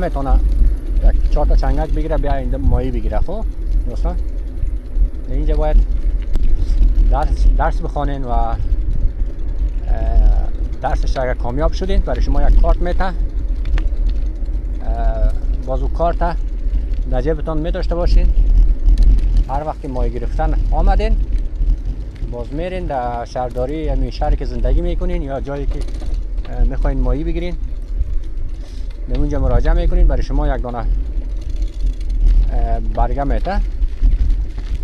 نمیتونه یک 4 تا چنگک بگیره بیا اینجا ماهی بگیره. خب دوستان اینجا باید درس بخوانین و درسش اگر کامیاب شدین برای شما یک کارت میته. باز او کارت در جیبتان می داشته باشین. هر وقت ماهی گرفتن آمدین باز میرین در شهرداری همین شهری که زندگی میکنین یا جایی که میخواین ماهی بگیرین به اونجا مراجعه میکنین. برای شما یک دانه برگه میته.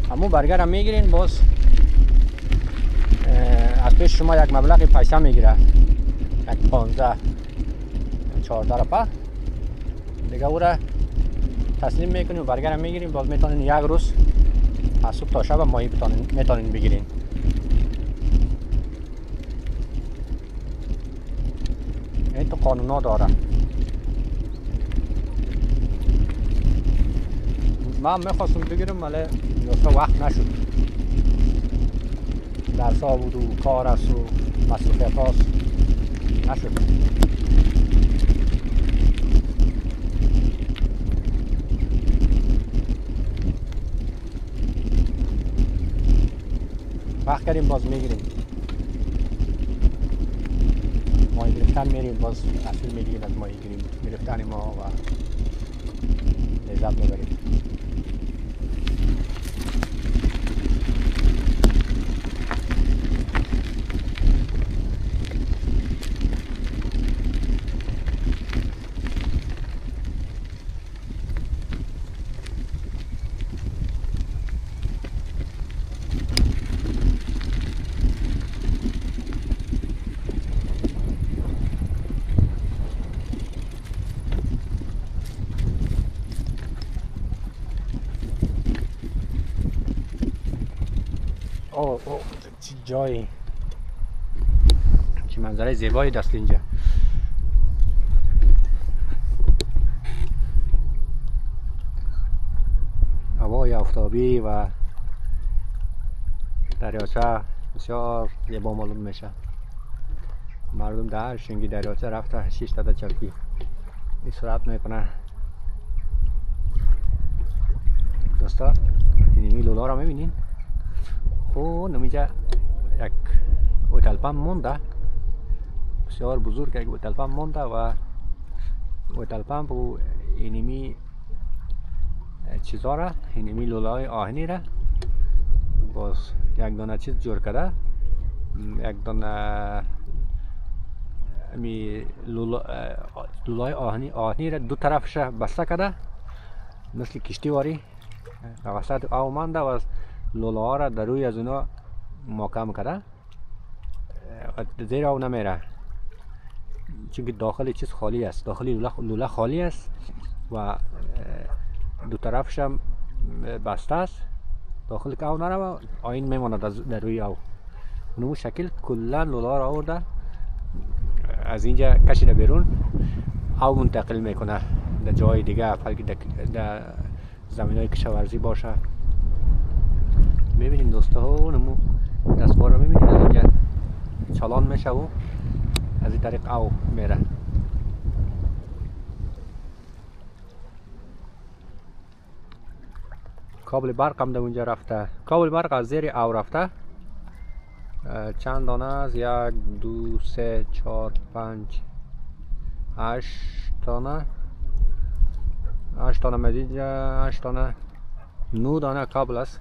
همون برگه را میگیرین باز از پیش شما یک مبلغ پیسه میگیره، یک 15-14 روپه دیگه. او را تسلیم میکنین و برگه را میگیرین. باز میتونین یک روز از صبح تا شب ماهی میتونین بگیرین. این تو قانونا داره. من میخواستم بگیرم ولی دوستا وقت نشد. درس ها بود و کار است و مصروفیت هاست نشد. وقت کردیم باز میگیریم. ماهی گرفتن میریم باز اصول میگیریم از ماهی گرفتن ما و لذت میبریم. اوه چه جایی، چه منظره زیبایی دست اینجا. هوای آفتابی و دریاچه بسیار زیبا معلوم میشه. مردم در شنگی دریاچه رفته 6 تا چرکی استراحت میکنه. دوستا اینمی لولا را میبینین. او نمیجا یک هتل پمپ مونده، بسیار بزرگ یک هتل پمپ مونده و هتل پمپ و اینمی چیزا را، اینمی لولای آهنی را باز یک دانه چیز جور کرده، یک دانه می لولای آهنی را دو طرفش بسته کرده مثل کشتی واری در وسط آب مانده و لوله ها را در روی از اونا محکم کرده زیر آب نمیره چون داخل چیز خالی است، داخل لوله خالی است و دو طرفش هم بسته است. داخل که آب نره آین میماند در روی آب. اونمو شکل کلا لوله ها را آورده از اینجا کشیده بیرون، آب منتقل میکنه در جای دیگه، بلکه در زمین های کشاورزی باشه. میبینین دوستا ها نمو دستگاه رو میبینین اینجا چالان میشه و از این طریق آب میره. کابل برق هم در اونجا رفته. کابل برق از زیر آب رفته. چند دانه از 1 2 3 4 5 8 دانه 8 دانه مزید 8 دانه 9 دانه کابل است.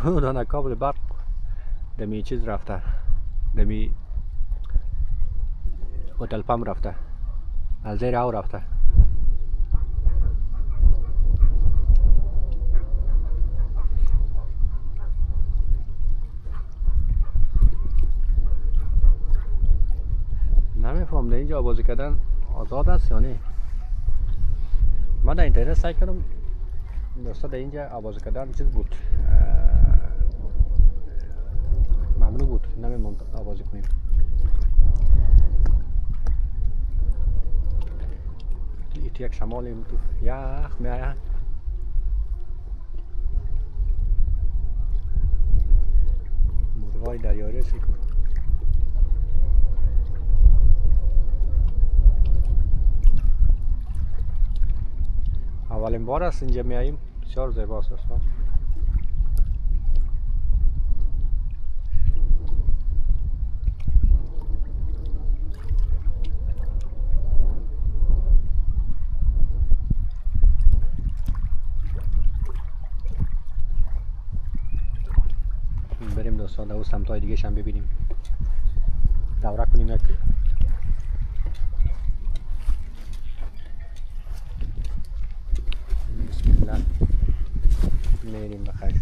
9 دانه کابل برق دمی چیز رفته، دمی هتل پمپ رفته، از زیر آب رفته. نمیفهم در اینجا بازی کردن آزاد است یا نه. من در اینترنت سعی کردم دوستا در اینجا آواز کردن چیز بود، ممنوع بود، نمیموند آوازی کنیم. تو یک شمال تو یخ میایه. مرغای دریایی سیکو اولین بار است اینجا میاییم. بسیار زیباست دوستان. بریم دوستان در سمت‌های دیگه هم ببینیم، دوره کنیم. یک بسم الله میریم بخیر.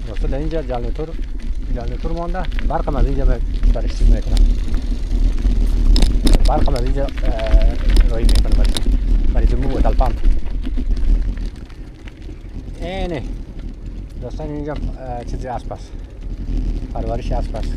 دوستان در اینجا جنراتور مانده. برقم از اینجا برشتید میکنم. برقم از اینجا راهی میکنم برای زمین وتل پمپ. اینه دوستان اینجا چیزی اسب است، پرورش اسب است.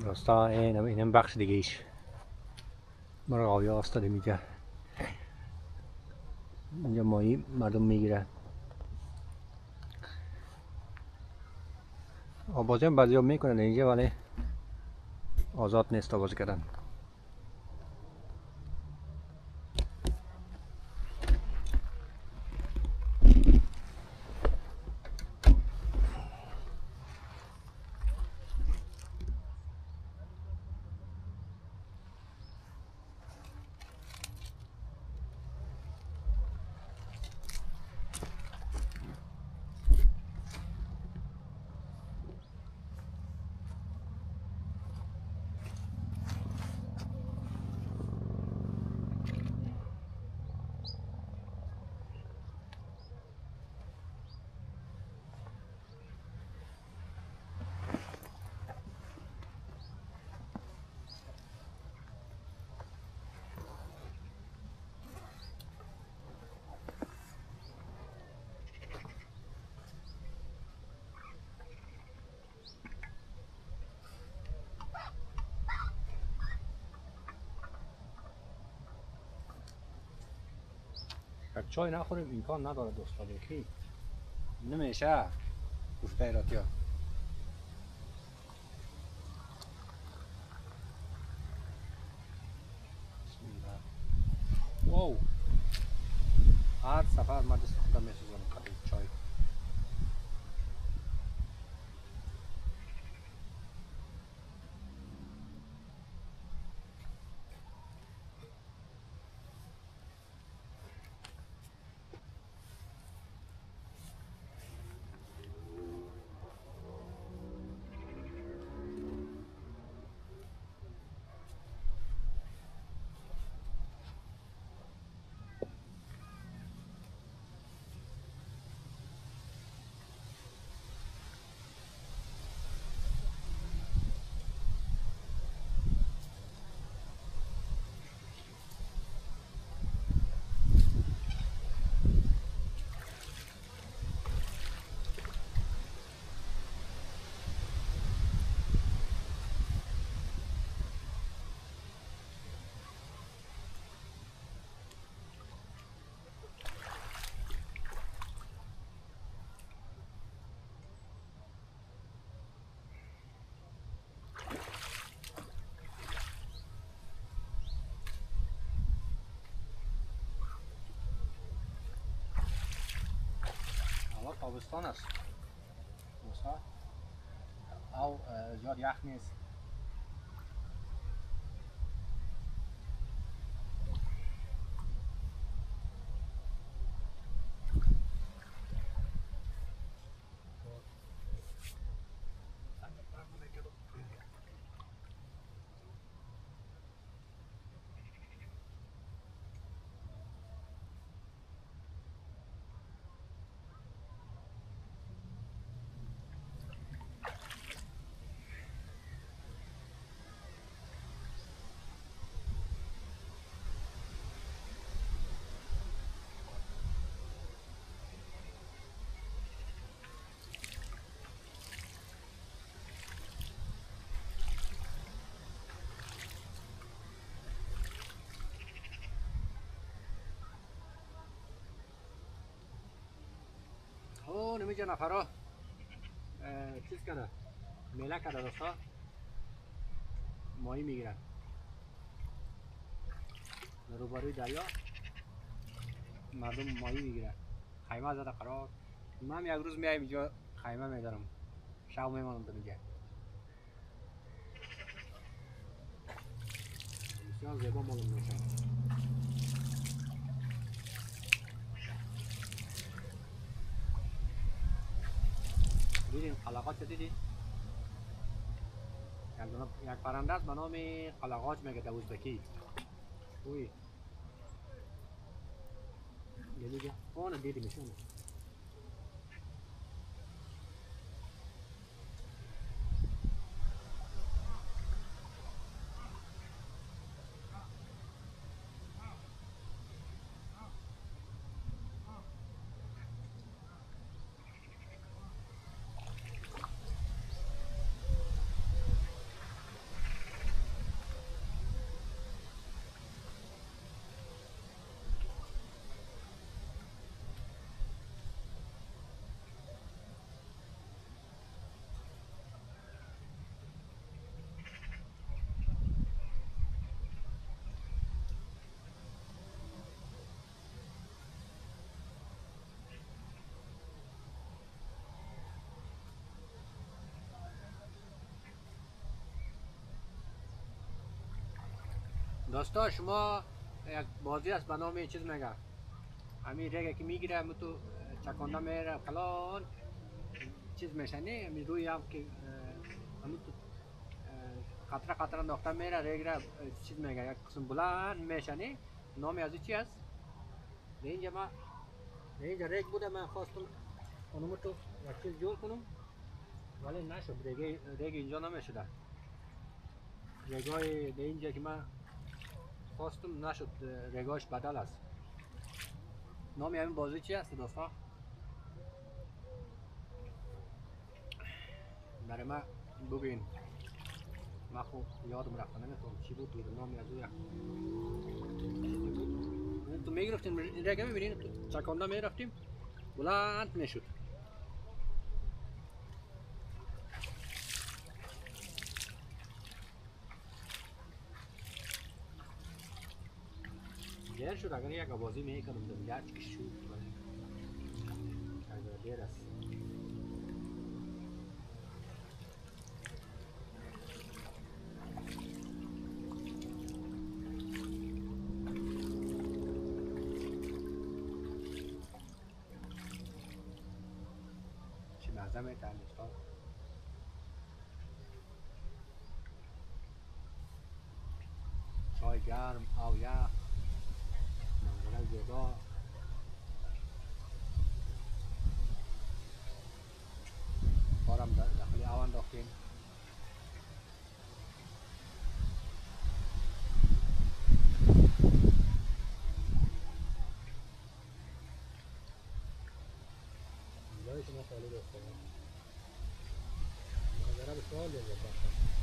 دوستا اینم بخش دیگه ایش مرغاوی استاده میگه. اینجا ماهی مردم میگیرن. آبازی هم بعضی ها میکنن اینجا، ولی آزاد نیست آبازی کردن. یک چای نخوریم امکان نداره دوستا دیگه نمیشه گفته ایراتیا واو هر سفر ما دست خودم میسوزم قطعی چای حالا تابستان است دوستا او زیاد یخ نیست او نمیجا نفرا چیز کنه میله کرده دوستا ماهی میگیرن در روبروی دریا مردم ماهی میگیرن خیمه زده قرار من یک روز میایم اینجا خیمه میدارم شب میمانم در اینجا بسیار زیبا معلوم میشه دیدین قلقات دیدین یک پرنده است به نام قلقاچ میگه در ازبکی اوی دیدی اون دیدی میشون دوستا شما یک بازی است به نام چیز میگه همین ریگه که میگیره همون تو چکانده میره فلان چیز میشه نه همین روی هم که همون تو قطره قطره انداخته میره ریگ را چیز میگه یک قسم بلند میشه نه نامی از چی است در اینجا ما در اینجا ریگ بوده من خواستم اونمو تو یک چیز جور کنم ولی نشد ریگ اینجا نمیشده ریگای در اینجا که من خواستم نشد ریگاش بدل است نامی همین بازی چی است دوستا برای من بگوین من خوب یادم رفته نمیتونم چی بود نامی از او یک تو میگرفتیم اینجا که میبینین تو چکانده میرفتیم بلند میشد. دیر شد اگر یک آوازی میکنم در گرچ که شد اگر دیر است. چی مزه میتن دوستان. چای گرم، آب یخ، منظره زیبا. بارم داخلی آب انداختیم. اینجای شما خالی دوستان. منظره بسیار زیبا.